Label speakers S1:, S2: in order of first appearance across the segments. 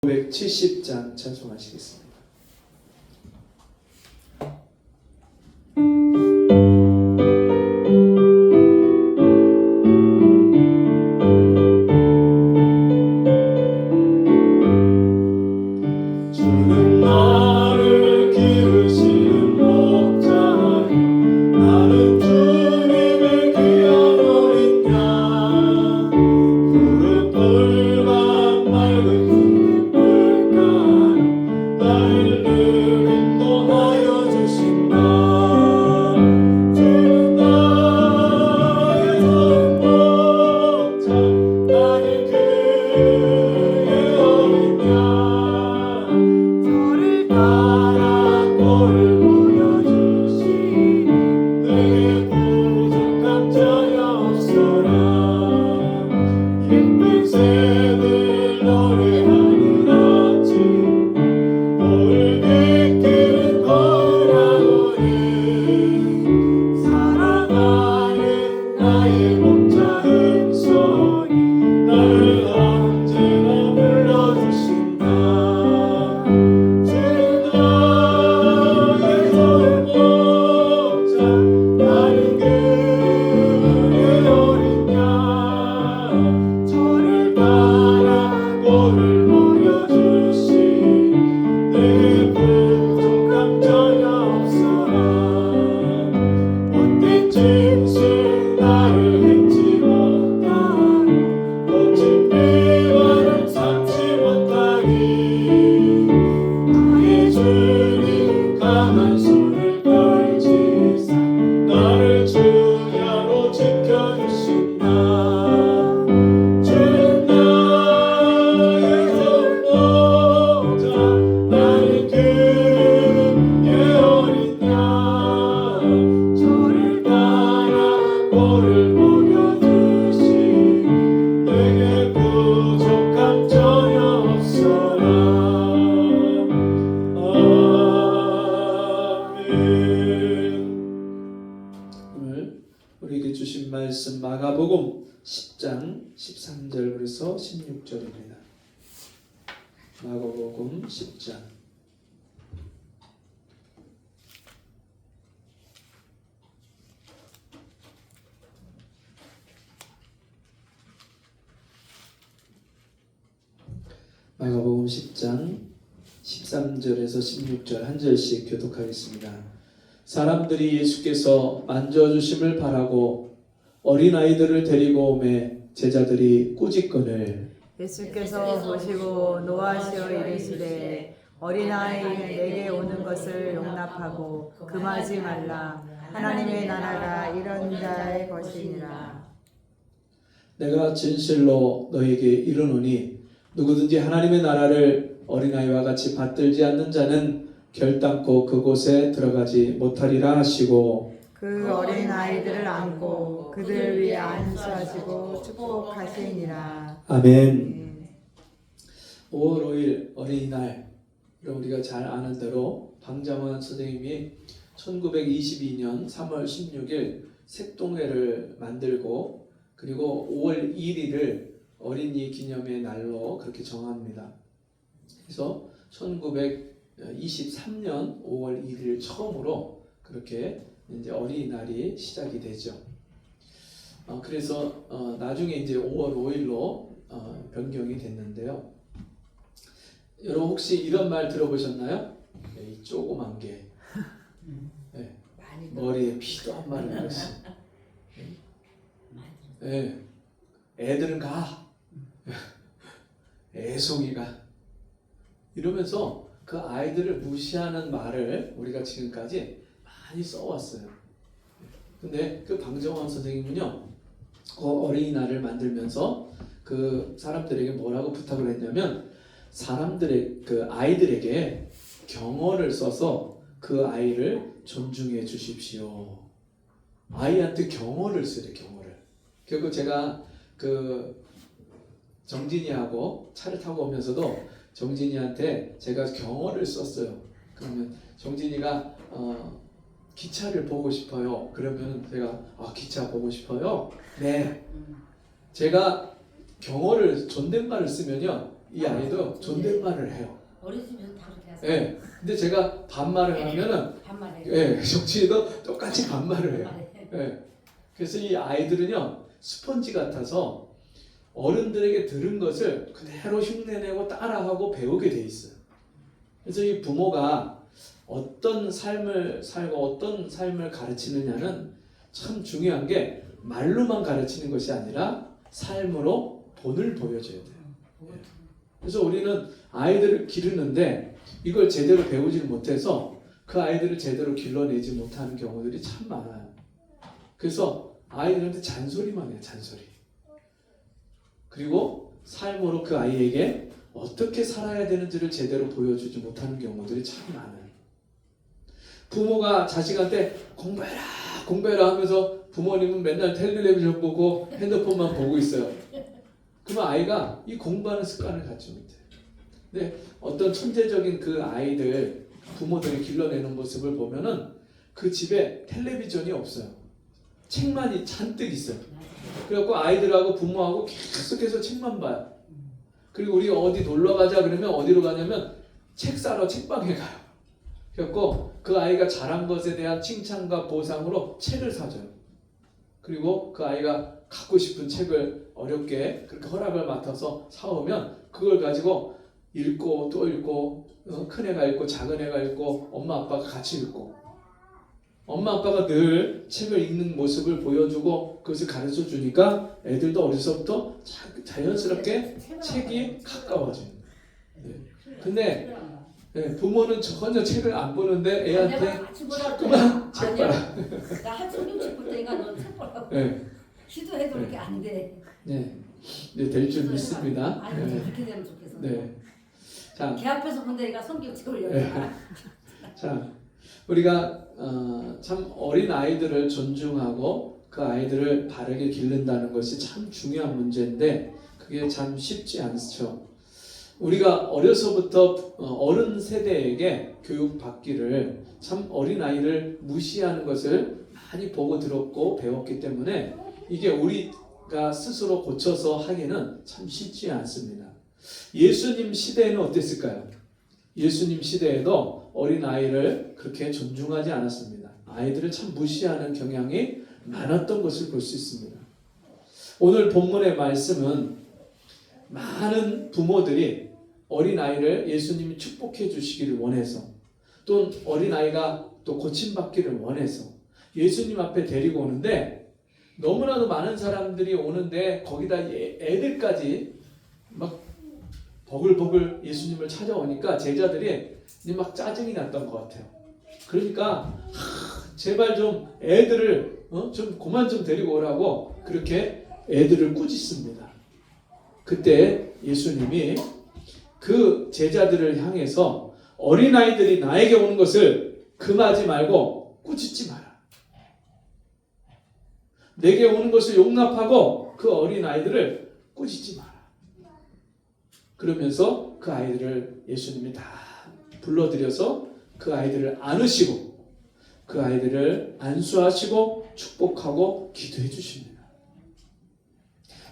S1: 570장 찬송하시겠습니다. 주는 나를 기르시는 목자여, 나는 주님의 귀한 어린 양. 푸른 풀과 맑은 물가로 날 늘 인도하여 주신다. 주는 나의 전 목자, 나는 그의 어린 양. 저를 따라 꼴을 보여주시니 내게 부족함 전혀 없어라. 예쁜 새들 노래하는 아침, 너를 뵙기를 바라오니 사랑하는 나의 목자 음소리 나를 언제나 불러주신다. 주는 나의 전 목자, 나는 그의 어린 양. 저를 따라 꼴을 보여주시니 내게 부족함 전혀 없어라. 못된 짐승 나를 햄지 못하고 거친 비바람 삼지 못하니 나의 주님 강한 손을 펼치사 나를 주야로 지켜주신다. 주는 나의 전 목자, 나는 그의 어린 양. 저를 따라 꼴을 보여주시니 내게 부족함 전혀 없어라. 아멘. 오늘 우리에게 주신 말씀 마가복음 10장 13절부터 16절입니다. 마가복음 10장 마가복음 10장 13절에서 16절 한 절씩 교독하겠습니다. 사람들이 예수께서 만져주심을 바라고 어린아이들을 데리고 오매 제자들이 꾸짖거늘
S2: 예수께서 보시고 노하시어 이르시되 어린아이 내게 오는 것을 용납하고 금하지 말라. 하나님의 나라가 이런 자의 것이니라.
S1: 내가 진실로 너에게 이르노니 누구든지 하나님의 나라를 어린아이와 같이 받들지 않는 자는 결단코 그곳에 들어가지 못하리라 하시고
S2: 그 어린아이들을 안고 그들 위에 안수하시고 축복하시니라.
S1: 아멘. 5월 5일 어린이날, 우리가 잘 아는 대로 방정환 선생님이 1922년 3월 16일 색동회를 만들고 그리고 5월 1일을 어린이 기념의 날로 그렇게 정합니다. 그래서 1923년 5월 1일 처음으로 그렇게 이제 어린이날이 시작이 되죠. 그래서 나중에 이제 5월 5일로 변경이 됐는데요. 여러분 혹시 이런 말 들어보셨나요? 이 조그만 게 네, 머리에 피도 안 마른 것이. 네, 애들은 가. 애송이가. 이러면서 그 아이들을 무시하는 말을 우리가 지금까지 많이 써왔어요. 근데 그 방정환 선생님은요, 그 어린이날을 만들면서 그 사람들에게 뭐라고 부탁을 했냐면 사람들의 그 아이들에게 경어를 써서 그 아이를 존중해 주십시오. 아이한테 경어를 쓰래, 경어를. 결국 제가 그 정진이하고 차를 타고 오면서도 정진이한테 제가 경어를 썼어요. 그러면 정진이가 기차를 보고 싶어요. 그러면 제가 기차 보고 싶어요. 네. 제가 경어를 존댓말을 쓰면요 이 아이도 존댓말을 해요.
S3: 어린이집에서 다 그렇게 하세요.
S1: 예. 근데 제가 반말을 하면은
S3: 반말해.
S1: 예, 정치도 똑같이 반말을 해요. 예. 그래서 이 아이들은요 스펀지 같아서 어른들에게 들은 것을 그대로 흉내내고 따라하고 배우게 돼 있어요. 그래서 이 부모가 어떤 삶을 살고 어떤 삶을 가르치느냐는 참 중요한 게 말로만 가르치는 것이 아니라 삶으로 본을 보여줘야 돼요. 그래서 우리는 아이들을 기르는데 이걸 제대로 배우지 못해서 그 아이들을 제대로 길러내지 못하는 경우들이 참 많아요. 그래서 아이들한테 잔소리만 해요. 잔소리. 그리고 삶으로 그 아이에게 어떻게 살아야 되는지를 제대로 보여주지 못하는 경우들이 참 많아요. 부모가 자식한테 공부해라 공부해라 하면서 부모님은 맨날 텔레비전 보고 핸드폰만 보고 있어요. 그러면 아이가 이 공부하는 습관을 갖지 못해요. 근데 어떤 천재적인 그 아이들 부모들이 길러내는 모습을 보면은 그 집에 텔레비전이 없어요. 책만이 잔뜩 있어요. 그래갖고 아이들하고 부모하고 계속해서 책만 봐요. 그리고 우리 어디 놀러 가자 그러면 어디로 가냐면 책 사러 책방에 가요. 그래갖고 그 아이가 잘한 것에 대한 칭찬과 보상으로 책을 사줘요. 그리고 그 아이가 갖고 싶은 책을 어렵게 그렇게 허락을 맡아서 사오면 그걸 가지고 읽고 또 읽고 큰 애가 읽고 작은 애가 읽고 엄마 아빠가 같이 읽고 엄마 아빠가 늘 책을 읽는 모습을 보여주고 그것을 가르쳐 주니까 애들도 어려서부터 자연스럽게 책이 가까워져요. 네. 근데 네, 부모는 전혀 책을 안 보는데 애한테 자꾸만 책 봐라.
S3: 나 한성경 책 볼 때니까 너 책 보라고.
S1: 네.
S3: 시도해도 이렇게 안 돼.
S1: 네, 네, 될 줄 믿습니다.
S3: 아니
S1: 네.
S3: 그렇게 되면 좋겠어.
S1: 네. 자,
S3: 개 앞에서 본다니까 성경책을
S1: 네.
S3: 열어라.
S1: 자, 우리가 참 어린 아이들을 존중하고 그 아이들을 바르게 기른다는 것이 참 중요한 문제인데 그게 참 쉽지 않죠. 우리가 어려서부터 어른 세대에게 교육받기를 참 어린 아이를 무시하는 것을 많이 보고 들었고 배웠기 때문에 이게 우리가 스스로 고쳐서 하기는 참 쉽지 않습니다. 예수님 시대에는 어땠을까요? 예수님 시대에도 어린 아이를 그렇게 존중하지 않았습니다. 아이들을 참 무시하는 경향이 많았던 것을 볼 수 있습니다. 오늘 본문의 말씀은 많은 부모들이 어린 아이를 예수님이 축복해 주시기를 원해서 또 어린 아이가 또 고침받기를 원해서 예수님 앞에 데리고 오는데 너무나도 많은 사람들이 오는데 거기다 애들까지 막 버글버글 예수님을 찾아오니까 제자들이 막 짜증이 났던 것 같아요. 그러니까 제발 좀 애들을 좀 그만 좀 데리고 오라고 그렇게 애들을 꾸짖습니다. 그때 예수님이 그 제자들을 향해서 어린아이들이 나에게 오는 것을 금하지 말고 꾸짖지 마라. 내게 오는 것을 용납하고 그 어린아이들을 꾸짖지 마라. 그러면서 그 아이들을 예수님이 다 불러들여서 그 아이들을 안으시고 그 아이들을 안수하시고 축복하고 기도해 주십니다.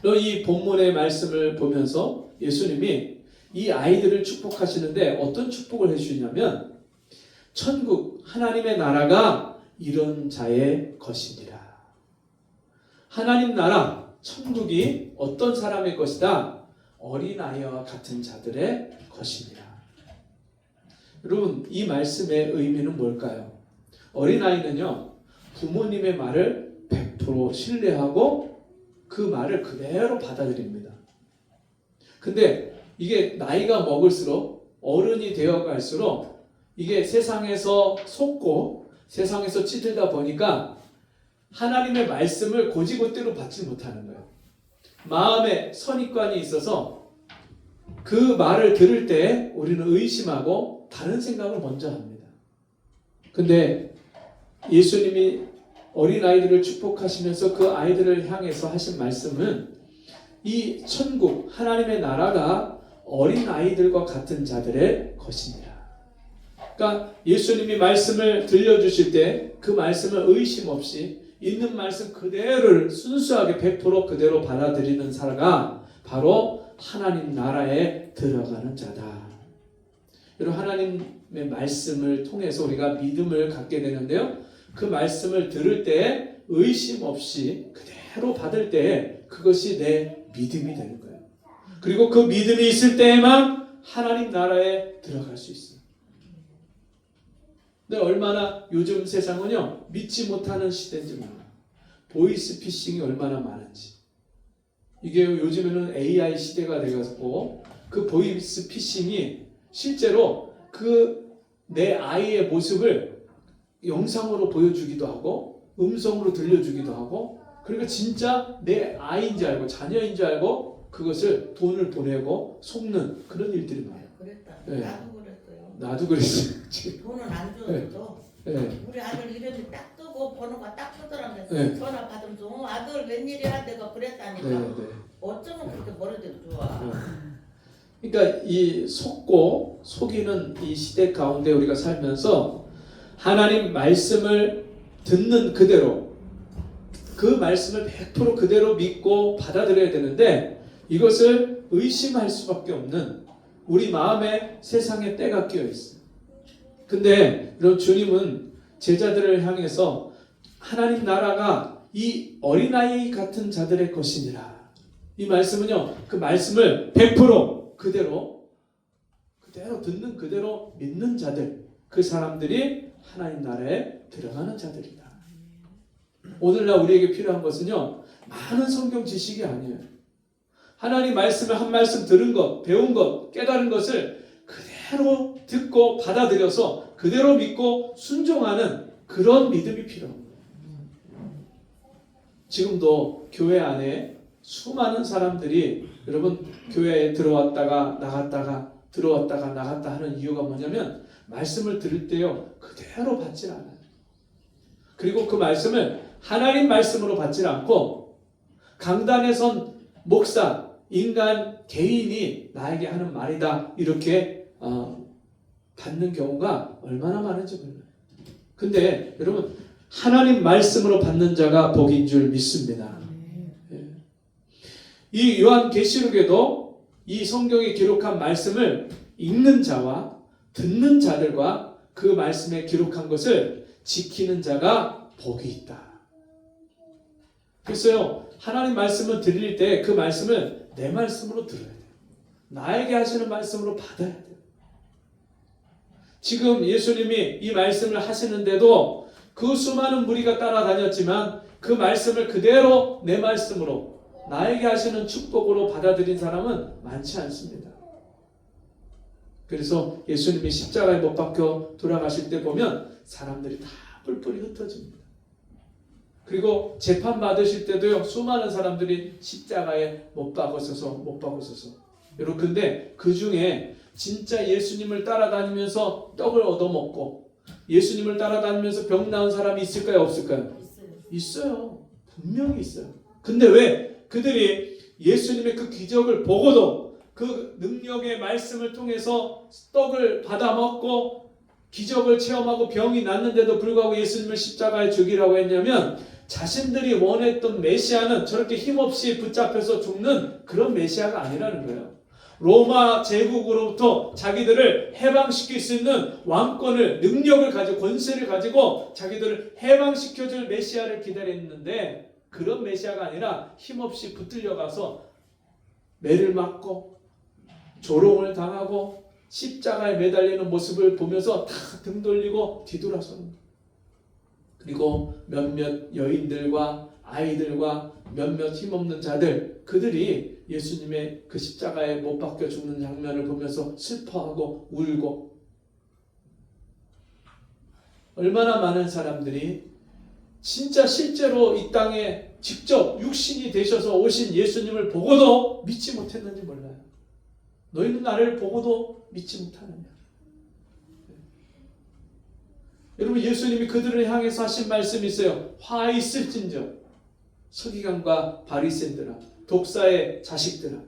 S1: 이 본문의 말씀을 보면서 예수님이 이 아이들을 축복하시는데 어떤 축복을 해주시냐면 천국 하나님의 나라가 이런 자의 것이니라. 하나님 나라 천국이 어떤 사람의 것이다? 어린아이와 같은 자들의 것이니라. 여러분 이 말씀의 의미는 뭘까요? 어린아이는요 부모님의 말을 100% 신뢰하고 그 말을 그대로 받아들입니다. 근데 이게 나이가 먹을수록 어른이 되어 갈수록 이게 세상에서 속고 세상에서 찌들다 보니까 하나님의 말씀을 고지고대로 받지 못하는 거예요. 마음에 선입관이 있어서 그 말을 들을 때 우리는 의심하고 다른 생각을 먼저 합니다. 근데 예수님이 어린아이들을 축복하시면서 그 아이들을 향해서 하신 말씀은 이 천국 하나님의 나라가 어린아이들과 같은 자들의 것이니라. 그러니까 예수님이 말씀을 들려주실 때 그 말씀을 의심 없이 있는 말씀 그대로를 순수하게 100% 그대로 받아들이는 사람가 바로 하나님 나라에 들어가는 자다. 여러분, 하나님의 말씀을 통해서 우리가 믿음을 갖게 되는데요. 그 말씀을 들을 때 의심 없이 그대로 받을 때 그것이 내 믿음이 되는 거예요. 그리고 그 믿음이 있을 때에만 하나님 나라에 들어갈 수 있어요. 근데 얼마나 요즘 세상은요, 믿지 못하는 시대인지 몰라요. 보이스피싱이 얼마나 많은지. 이게 요즘에는 AI 시대가 되어서 그 보이스피싱이 실제로 그 내 아이의 모습을 영상으로 보여주기도 하고 음성으로 들려주기도 하고, 그리고 진짜 내 아이인 줄 알고 자녀인 줄 알고 그것을 돈을 보내고 속는 그런 일들이 많아요.
S4: 그랬다.
S1: 네.
S4: 나도 그랬어요.
S1: 나도 그랬어요.
S4: 돈은 안 줘도
S1: 네.
S4: 우리 아들 이름이 딱 뜨고 번호가 딱 뜨더라고요.
S1: 네.
S4: 전화 받으면서 아들 웬일이야 내가 그랬다니까.
S1: 네.
S4: 어쩌면 그렇게 머리대로 좋아.
S1: 그러니까 이 속고 속이는 이 시대 가운데 우리가 살면서 하나님 말씀을 듣는 그대로 그 말씀을 100% 그대로 믿고 받아들여야 되는데, 이것을 의심할 수밖에 없는 우리 마음에 세상의 때가 끼어 있어요. 근데 여러분, 주님은 제자들을 향해서 하나님 나라가 이 어린아이 같은 자들의 것이니라. 이 말씀은요, 그 말씀을 100% 그대로 듣는 그대로 믿는 자들, 그 사람들이 하나님 나라에 들어가는 자들이다. 오늘날 우리에게 필요한 것은요, 많은 성경 지식이 아니에요. 하나님 말씀을 한 말씀 들은 것, 배운 것, 깨달은 것을 그대로 듣고 받아들여서 그대로 믿고 순종하는 그런 믿음이 필요합니다. 지금도 교회 안에 수많은 사람들이 여러분 교회에 들어왔다가 나갔다가 들어왔다가 나갔다 하는 이유가 뭐냐면 말씀을 들을 때요 그대로 받질 않아요. 그리고 그 말씀을 하나님 말씀으로 받질 않고 강단에 선 목사, 인간, 개인이 나에게 하는 말이다 이렇게 받는 경우가 얼마나 많은지 몰라요. 근데 여러분, 하나님 말씀으로 받는 자가 복인 줄 믿습니다. 이 요한계시록에도 이 성경에 기록한 말씀을 읽는 자와 듣는 자들과 그 말씀에 기록한 것을 지키는 자가 복이 있다. 그래서요, 하나님 말씀을 들릴 때 그 말씀을 내 말씀으로 들어야 돼요. 나에게 하시는 말씀으로 받아야 돼요. 지금 예수님이 이 말씀을 하시는데도 그 수많은 무리가 따라다녔지만 그 말씀을 그대로 내 말씀으로 나에게 하시는 축복으로 받아들인 사람은 많지 않습니다. 그래서 예수님이 십자가에 못 박혀 돌아가실 때 보면 사람들이 다 뿔뿔이 흩어집니다. 그리고 재판 받으실 때도요, 수많은 사람들이 십자가에 못 박으셔서 여러분, 근데 그 중에 진짜 예수님을 따라다니면서 떡을 얻어먹고 예수님을 따라다니면서 병 나은 사람이 있을까요, 없을까요? 있어요. 분명히 있어요. 근데 왜 그들이 예수님의 그 기적을 보고도 그 능력의 말씀을 통해서 떡을 받아 먹고 기적을 체험하고 병이 낫는데도 불구하고 예수님을 십자가에 죽이라고 했냐면, 자신들이 원했던 메시아는 저렇게 힘없이 붙잡혀서 죽는 그런 메시아가 아니라는 거예요. 로마 제국으로부터 자기들을 해방시킬 수 있는 왕권을, 능력을 가지고, 권세를 가지고 자기들을 해방시켜줄 메시아를 기다렸는데, 그런 메시아가 아니라 힘없이 붙들려 가서 매를 맞고 조롱을 당하고 십자가에 매달리는 모습을 보면서 다 등 돌리고 뒤돌아서는 거예요. 그리고 몇몇 여인들과 아이들과 몇몇 힘없는 자들, 그들이 예수님의 그 십자가에 못 박혀 죽는 장면을 보면서 슬퍼하고 울고, 얼마나 많은 사람들이 진짜 실제로 이 땅에 직접 육신이 되셔서 오신 예수님을 보고도 믿지 못했는지 몰라요. 너희는 나를 보고도 믿지 못하느냐. 여러분, 예수님이 그들을 향해서 하신 말씀이 있어요. 화 있을진저 서기관과 바리새인들아, 독사의 자식들아.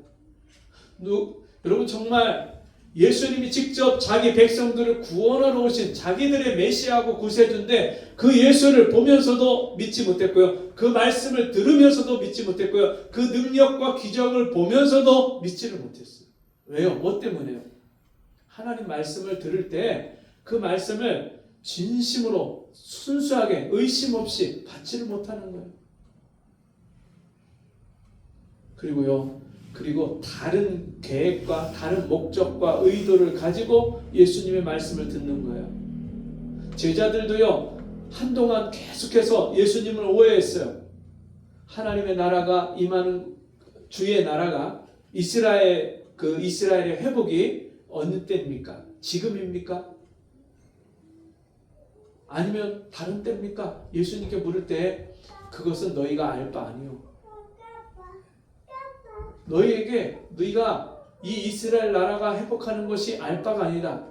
S1: 여러분, 정말 예수님이 직접 자기 백성들을 구원하러 오신 자기들의 메시아하고 구세주인데 그 예수를 보면서도 믿지 못했고요. 그 말씀을 들으면서도 믿지 못했고요. 그 능력과 기적을 보면서도 믿지를 못했어요. 왜요? 뭐 때문에요? 하나님 말씀을 들을 때 그 말씀을 진심으로 순수하게 의심 없이 받지를 못하는 거예요. 그리고 다른 계획과 다른 목적과 의도를 가지고 예수님의 말씀을 듣는 거예요. 제자들도요, 한동안 계속해서 예수님을 오해했어요. 하나님의 나라가 임하는 주의 나라가 이스라엘의 회복이 어느 때입니까? 지금입니까? 아니면 다른 때입니까? 예수님께 물을 때 그것은 너희가 알 바 아니요. 너희가 이 이스라엘 나라가 회복하는 것이 알 바가 아니다.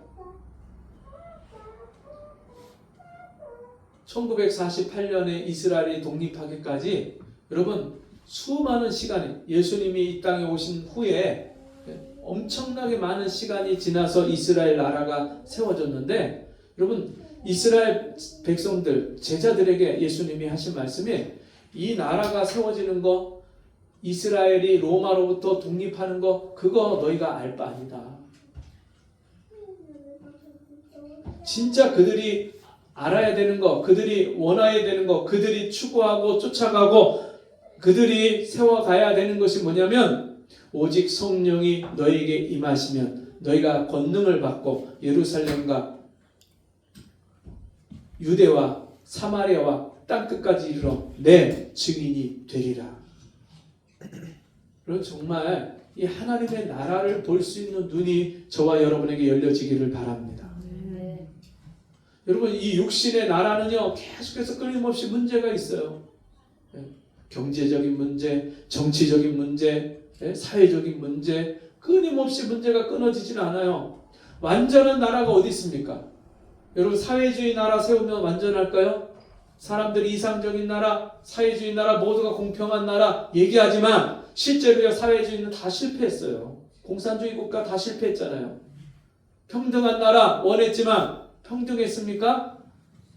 S1: 1948년에 이스라엘이 독립하기까지 여러분 수많은 시간이 예수님이 이 땅에 오신 후에 엄청나게 많은 시간이 지나서 이스라엘 나라가 세워졌는데 여러분 이스라엘 백성들 제자들에게 예수님이 하신 말씀이 이 나라가 세워지는 거 이스라엘이 로마로부터 독립하는 거 그거 너희가 알 바 아니다. 진짜 그들이 알아야 되는 거 그들이 원해야 되는 거 그들이 추구하고 쫓아가고 그들이 세워가야 되는 것이 뭐냐면 오직 성령이 너희에게 임하시면 너희가 권능을 받고 예루살렘과 유대와 사마리아와 땅끝까지 이르러 내 증인이 되리라. 그럼 정말 이 하나님의 나라를 볼 수 있는 눈이 저와 여러분에게 열려지기를 바랍니다.
S3: 네.
S1: 여러분 이 육신의 나라는요 계속해서 끊임없이 문제가 있어요. 경제적인 문제, 정치적인 문제, 사회적인 문제 끊임없이 문제가 끊어지진 않아요. 완전한 나라가 어디 있습니까? 여러분 사회주의 나라 세우면 완전할까요? 사람들이 이상적인 나라, 사회주의 나라, 모두가 공평한 나라 얘기하지만 실제로요 사회주의는 다 실패했어요. 공산주의 국가 다 실패했잖아요. 평등한 나라 원했지만 평등했습니까?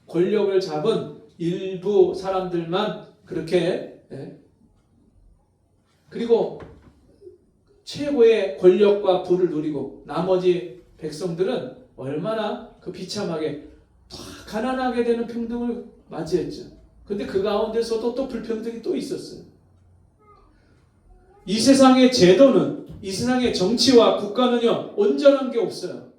S1: 권력을 잡은 일부 사람들만 그렇게 그리고 최고의 권력과 부를 누리고 나머지 백성들은 얼마나 그 비참하게 다 가난하게 되는 평등을 맞이했죠. 근데 그 가운데서도 또 불평등이 또 있었어요. 이 세상의 제도는 이 세상의 정치와 국가는요 온전한 게 없어요.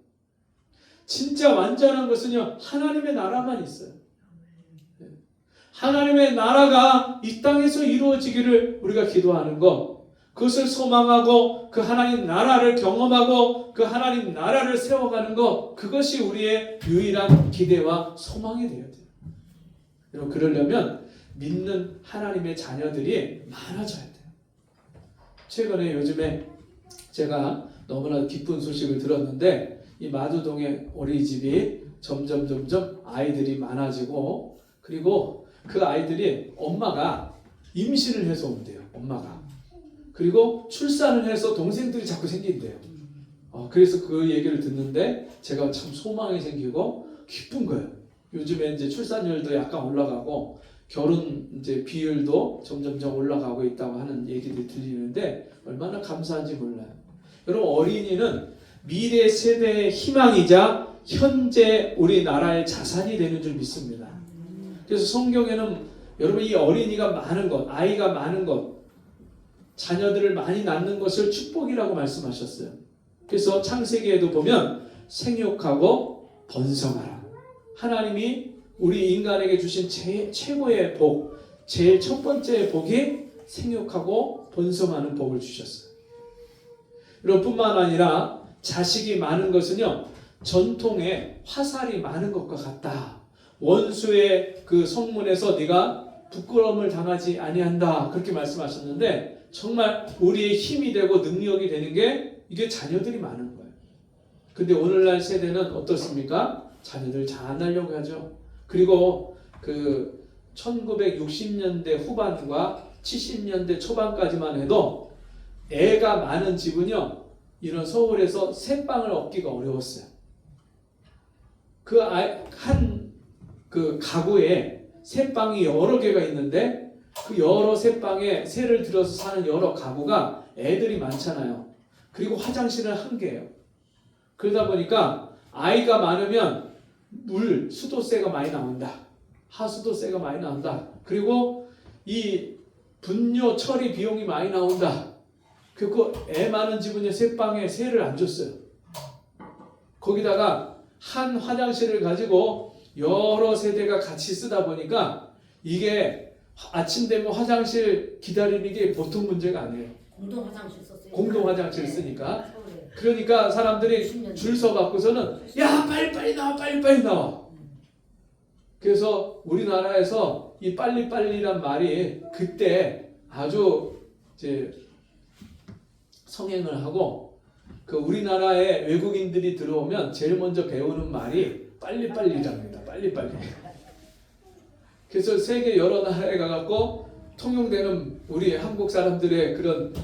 S1: 진짜 완전한 것은요 하나님의 나라만 있어요. 하나님의 나라가 이 땅에서 이루어지기를 우리가 기도하는 것 그것을 소망하고 그 하나님 나라를 경험하고 그 하나님 나라를 세워가는 것 그것이 우리의 유일한 기대와 소망이 되어야 돼요. 여러분 그러려면 믿는 하나님의 자녀들이 많아져야 돼요. 최근에 요즘에 제가 너무나 기쁜 소식을 들었는데 이 마두동의 어린이집이 점점 아이들이 많아지고 그리고 그 아이들이 엄마가 임신을 해서 온대요. 엄마가. 그리고 출산을 해서 동생들이 자꾸 생긴대요. 그래서 그 얘기를 듣는데 제가 참 소망이 생기고 기쁜 거예요. 요즘에 이제 출산율도 약간 올라가고 결혼 이제 비율도 점점 올라가고 있다고 하는 얘기들이 들리는데 얼마나 감사한지 몰라요. 여러분 어린이는 미래 세대의 희망이자 현재 우리나라의 자산이 되는 줄 믿습니다. 그래서 성경에는 여러분 이 어린이가 많은 것, 아이가 많은 것, 자녀들을 많이 낳는 것을 축복이라고 말씀하셨어요. 그래서 창세기에도 보면 생육하고 번성하라. 하나님이 우리 인간에게 주신 최고의 복, 제일 첫 번째 복이 생육하고 번성하는 복을 주셨어요. 그리고 뿐만 아니라 자식이 많은 것은요 전통에 화살이 많은 것과 같다. 원수의 그 성문에서 네가 부끄러움을 당하지 아니한다. 그렇게 말씀하셨는데 정말 우리의 힘이 되고 능력이 되는 게 이게 자녀들이 많은 거예요. 근데 오늘날 세대는 어떻습니까? 자녀들 자라나려고 하죠. 그리고 그 1960년대 후반과 70년대 초반까지만 해도 애가 많은 집은요 이런 서울에서 새빵을 얻기가 어려웠어요. 그 가구에 새빵이 여러 개가 있는데 그 여러 새빵에 새를 들여서 사는 여러 가구가 애들이 많잖아요. 그리고 화장실은 한 개예요. 그러다 보니까 아이가 많으면 수도세가 많이 나온다. 하수도세가 많이 나온다. 그리고 이 분뇨 처리 비용이 많이 나온다. 그리고 애 많은 집은요 새빵에 새를 안 줬어요. 거기다가 한 화장실을 가지고 여러 세대가 같이 쓰다 보니까 이게 아침 되면 화장실 기다리는 게 보통 문제가 아니에요.
S3: 공동 화장실 썼어요.
S1: 공동 화장실 쓰니까.
S3: 서울에.
S1: 그러니까 사람들이
S3: 20년
S1: 줄 서 갖고서는 야 빨리빨리 나와 빨리빨리 나와. 그래서 우리나라에서 이 빨리빨리란 말이 그때 아주 이제 성행을 하고 그 우리나라에 외국인들이 들어오면 제일 먼저 배우는 말이 빨리빨리랍니다. 빨리빨리. 그래서 세계 여러 나라에 가갖고 통용되는 우리 한국 사람들의 그런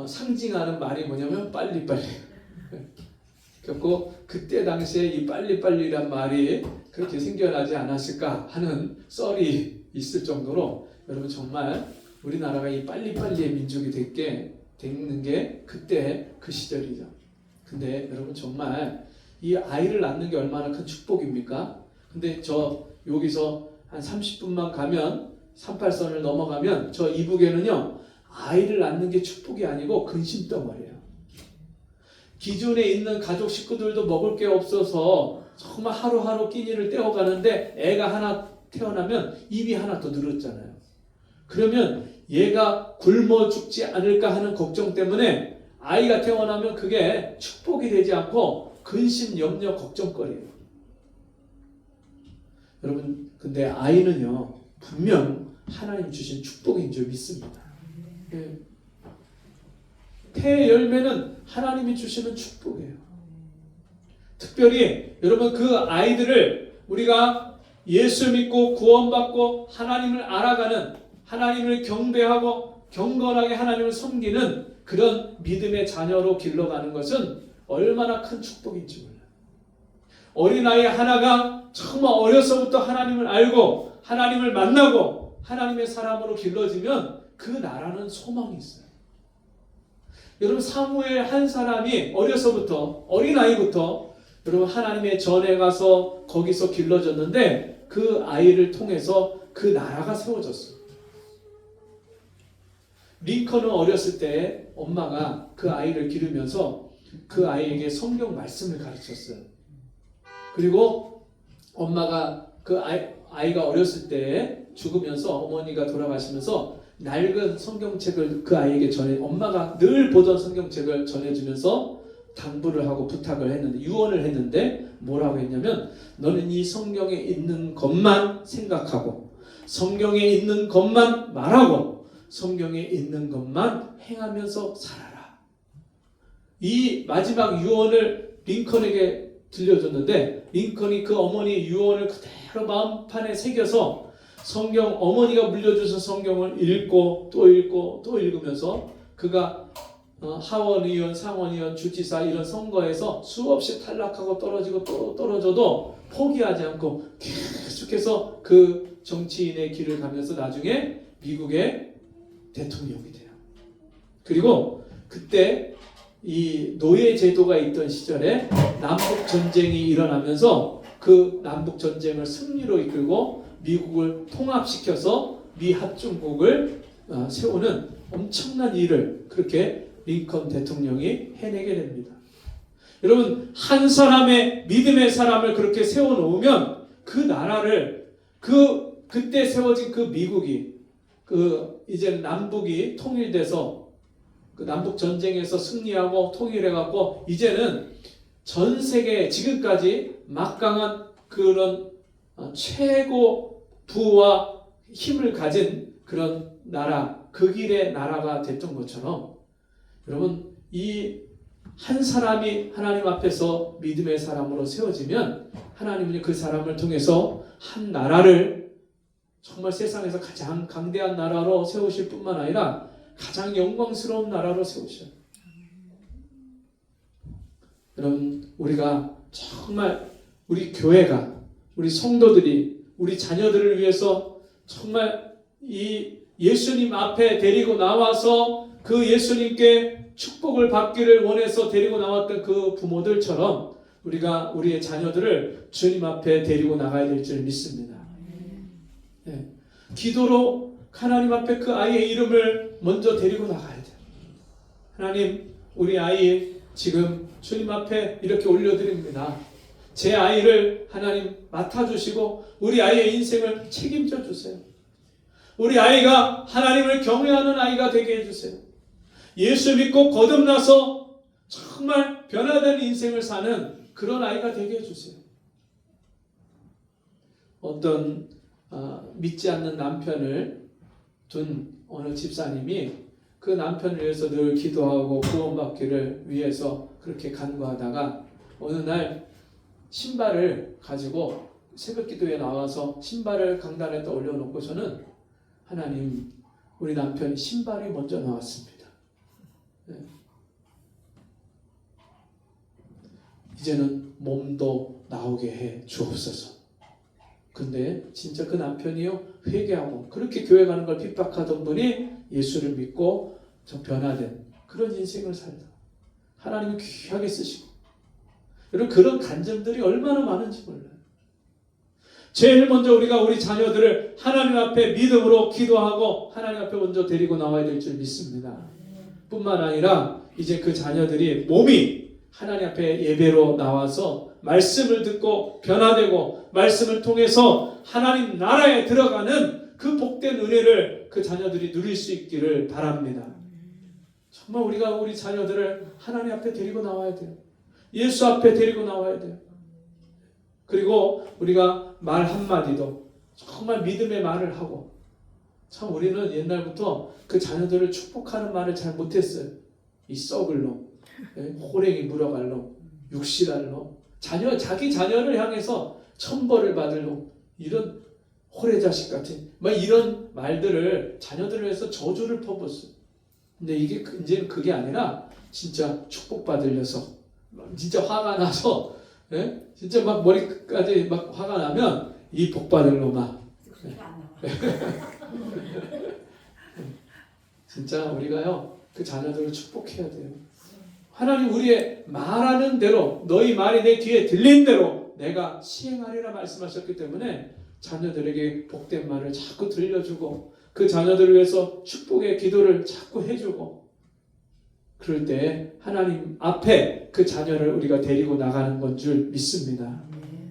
S1: 상징하는 말이 뭐냐면 빨리빨리. 그래서 그때 당시에 이 빨리빨리란 말이 그렇게 생겨나지 않았을까 하는 썰이 있을 정도로 여러분 정말 우리나라가 이 빨리빨리의 민족이 되는 게 그때 그 시절이죠. 근데 여러분 정말 이 아이를 낳는 게 얼마나 큰 축복입니까? 근데 저 여기서 한 30분만 가면 38선을 넘어가면 저 이북에는요 아이를 낳는 게 축복이 아니고 근심덩어리예요. 기존에 있는 가족 식구들도 먹을 게 없어서 정말 하루하루 끼니를 때워가는데 애가 하나 태어나면 입이 하나 더 늘었잖아요. 그러면 얘가 굶어 죽지 않을까 하는 걱정 때문에 아이가 태어나면 그게 축복이 되지 않고 근심, 염려, 걱정거리예요. 여러분 근데 아이는요 분명 하나님 주신 축복인 줄 믿습니다. 예. 폐의 열매는 하나님이 주시는 축복이에요. 특별히 여러분 그 아이들을 우리가 예수 믿고 구원받고 하나님을 알아가는 하나님을 경배하고 경건하게 하나님을 섬기는 그런 믿음의 자녀로 길러가는 것은 얼마나 큰 축복인지 몰라요. 어린아이 하나가 정말 어려서부터 하나님을 알고 하나님을 만나고 하나님의 사람으로 길러지면 그 나라는 소망이 있어요. 여러분 사무엘 한 사람이 어려서부터 어린아이부터 여러분 하나님의 전에 가서 거기서 길러졌는데 그 아이를 통해서 그 나라가 세워졌어요. 링컨은 어렸을 때 엄마가 그 아이를 기르면서 그 아이에게 성경 말씀을 가르쳤어요. 그리고 엄마가 그 아이가 어렸을 때 죽으면서 어머니가 돌아가시면서 낡은 성경책을 그 아이에게 엄마가 늘 보던 성경책을 전해주면서 당부를 하고 부탁을 했는데 유언을 했는데 뭐라고 했냐면 너는 이 성경에 있는 것만 생각하고 성경에 있는 것만 말하고 성경에 있는 것만 행하면서 살아라. 이 마지막 유언을 링컨에게 들려줬는데 링컨이 그 어머니의 유언을 그대로 마음판에 새겨서 성경 어머니가 물려주신 성경을 읽고 또 읽고 또 읽으면서 그가 하원의원, 상원의원, 주지사 이런 선거에서 수없이 탈락하고 떨어지고 또 떨어져도 포기하지 않고 계속해서 그 정치인의 길을 가면서 나중에 미국의 대통령이 돼요. 그리고 그때 이 노예 제도가 있던 시절에 남북 전쟁이 일어나면서 그 남북 전쟁을 승리로 이끌고 미국을 통합시켜서 미합중국을 세우는 엄청난 일을 그렇게 링컨 대통령이 해내게 됩니다. 여러분 한 사람의 믿음의 사람을 그렇게 세워놓으면 그 나라를 그때 세워진 그 미국이 이제 남북이 통일돼서 그 남북 전쟁에서 승리하고 통일해갖고 이제는 전 세계 지금까지 막강한 그런 최고 부와 힘을 가진 그런 나라, 그 길의 나라가 됐던 것처럼 여러분 이 한 사람이 하나님 앞에서 믿음의 사람으로 세워지면 하나님은 그 사람을 통해서 한 나라를 정말 세상에서 가장 강대한 나라로 세우실 뿐만 아니라 가장 영광스러운 나라로 세우셔요. 여러분, 우리가 정말 우리 교회가, 우리 성도들이 우리 자녀들을 위해서 정말 이 예수님 앞에 데리고 나와서 그 예수님께 축복을 받기를 원해서 데리고 나왔던 그 부모들처럼 우리가 우리의 자녀들을 주님 앞에 데리고 나가야 될 줄 믿습니다. 네. 기도로 하나님 앞에 그 아이의 이름을 먼저 데리고 나가야 돼요. 하나님, 우리 아이 지금 주님 앞에 이렇게 올려드립니다. 제 아이를 하나님 맡아주시고 우리 아이의 인생을 책임져 주세요. 우리 아이가 하나님을 경외하는 아이가 되게 해주세요. 예수 믿고 거듭나서 정말 변화된 인생을 사는 그런 아이가 되게 해주세요. 어떤 믿지 않는 남편을 둔 어느 집사님이 그 남편을 위해서 늘 기도하고 구원받기를 위해서 그렇게 간구하다가 어느 날 신발을 가지고 새벽 기도에 나와서 신발을 강단에다 올려놓고서는 하나님, 우리 남편이 신발이 먼저 나왔습니다. 네. 이제는 몸도 나오게 해 주옵소서. 근데 진짜 그 남편이요, 회개하고 그렇게 교회 가는 걸 핍박하던 분이 예수를 믿고 좀 변화된 그런 인생을 살다 하나님이 귀하게 쓰시고, 여러분, 그런 간증들이 얼마나 많은지 몰라요. 제일 먼저 우리가 우리 자녀들을 하나님 앞에 믿음으로 기도하고 하나님 앞에 먼저 데리고 나와야 될 줄 믿습니다. 뿐만 아니라 이제 그 자녀들이 몸이 하나님 앞에 예배로 나와서 말씀을 듣고 변화되고 말씀을 통해서 하나님 나라에 들어가는 그 복된 은혜를 그 자녀들이 누릴 수 있기를 바랍니다. 정말 우리가 우리 자녀들을 하나님 앞에 데리고 나와야 돼요. 예수 앞에 데리고 나와야 돼요. 그리고 우리가 말 한마디도 정말 믿음의 말을 하고, 참 우리는 옛날부터 그 자녀들을 축복하는 말을 잘 못했어요. 이 썩을 놈, 호랭이 물어갈 놈, 육실할 놈, 자기 자녀를 향해서 천벌을 받을 놈, 이런 호래자식 같은 막 이런 말들을 자녀들을 위해서 저주를 퍼붓어요. 근데 이게 이제는 그게 아니라 진짜 축복받을 녀석, 진짜 화가 나서, 예? 진짜 막 머리까지 막 화가 나면 이 복받을 놈아. 진짜 우리가요, 그 자녀들을 축복해야 돼요. 하나님, 우리의 말하는 대로, 너희 말이 내 귀에 들린 대로 내가 시행하리라 말씀하셨기 때문에 자녀들에게 복된 말을 자꾸 들려주고 그 자녀들을 위해서 축복의 기도를 자꾸 해주고, 그럴 때 하나님 앞에 그 자녀를 우리가 데리고 나가는 건 줄 믿습니다.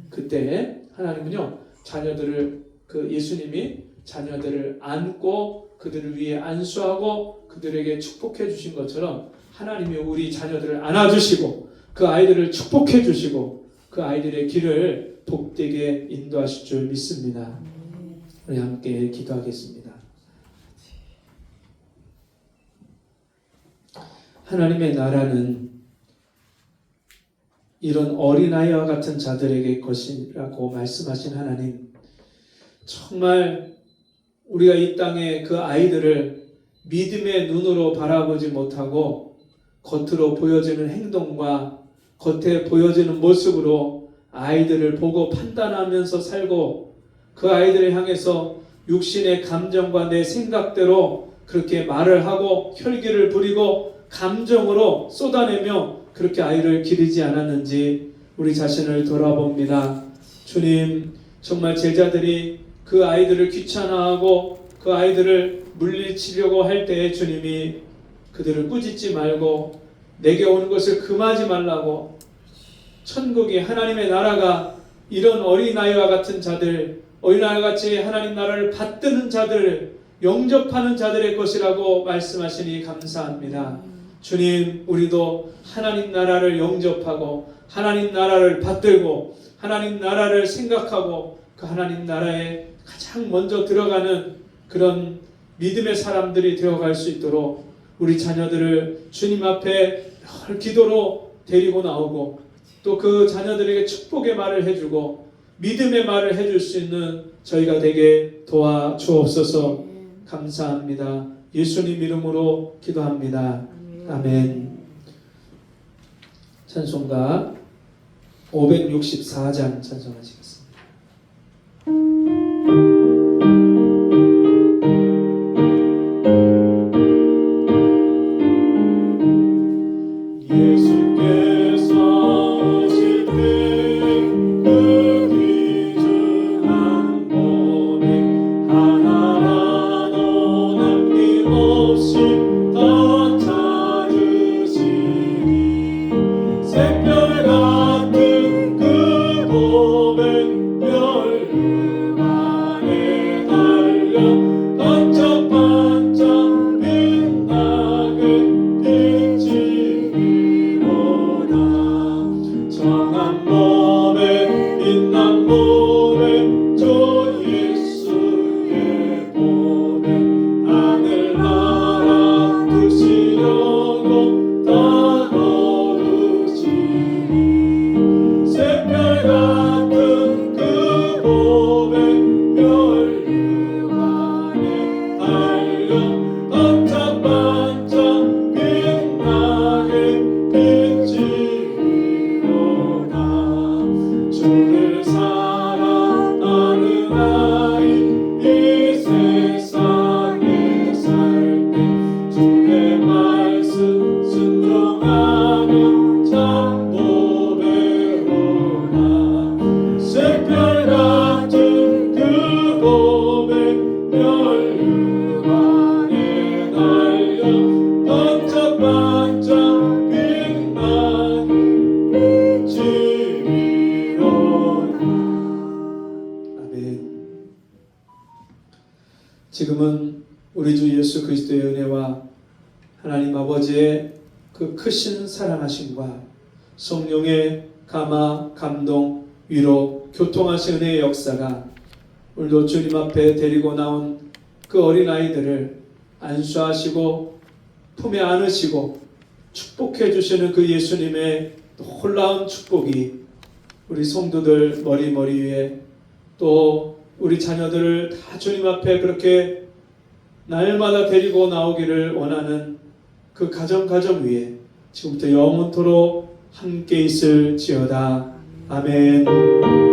S1: 그때 하나님은요, 자녀들을, 그 예수님이 자녀들을 안고 그들을 위해 안수하고 그들에게 축복해 주신 것처럼 하나님이 우리 자녀들을 안아주시고 그 아이들을 축복해 주시고 그 아이들의 길을 복되게 인도하실 줄 믿습니다. 우리 함께 기도하겠습니다. 하나님의 나라는 이런 어린아이와 같은 자들에게 것이라고 말씀하신 하나님, 정말 우리가 이 땅에 그 아이들을 믿음의 눈으로 바라보지 못하고 겉으로 보여지는 행동과 겉에 보여지는 모습으로 아이들을 보고 판단하면서 살고 그 아이들을 향해서 육신의 감정과 내 생각대로 그렇게 말을 하고 혈기를 부리고 감정으로 쏟아내며 그렇게 아이를 기르지 않았는지 우리 자신을 돌아봅니다. 주님, 정말 제자들이 그 아이들을 귀찮아하고 그 아이들을 물리치려고 할 때에 주님이 그들을 꾸짖지 말고 내게 오는 것을 금하지 말라고, 천국이, 하나님의 나라가 이런 어린아이와 같은 자들, 어린아이같이 하나님 나라를 받드는 자들, 영접하는 자들의 것이라고 말씀하시니 감사합니다. 주님, 우리도 하나님 나라를 영접하고 하나님 나라를 받들고 하나님 나라를 생각하고 그 하나님 나라에 가장 먼저 들어가는 그런 믿음의 사람들이 되어갈 수 있도록 우리 자녀들을 주님 앞에 늘 기도로 데리고 나오고 또 그 자녀들에게 축복의 말을 해주고 믿음의 말을 해줄 수 있는 저희가 되게 도와주옵소서. 감사합니다. 예수님 이름으로 기도합니다. 아멘. 찬송가 564장 찬송하시겠습니다.
S5: 예수께서 오실 때그 귀중한 법에 하나라도 남김없이 다 찾으시니 새별 같은 그 법에 멸류관에 달려 반짝반짝 빛나게 빛이로다. 정한 몸에 빛난 몸에 주 예수의 몸에 하늘나라 드시려고 다 거두시니 새별 같은 그 몸에 멸류관에 달려 반짝반짝 빛나게 빛이로다. 주를 사랑하는 아이 이 세상에 살 때 주의 말씀 순종하며 참 보배로다. 새별 같은 그 법에 멸류관에 달려 반짝반짝 빛나는 빛이로다.
S1: 아멘. 지금은 우리 주 예수 그리스도의 은혜와 하나님 아버지의 그 크신 사랑하심과 성령의 감화, 감동, 위로, 교통하신 은혜의 역사가 오늘도 주님 앞에 데리고 나온 그 어린아이들을 안수하시고 품에 안으시고 축복해 주시는 그 예수님의 놀라운 축복이 우리 성도들 머리 위에 또 우리 자녀들을 다 주님 앞에 그렇게 날마다 데리고 나오기를 원하는 그 가정 위에 지금부터 영원토록 함께 있을지어다. 아멘.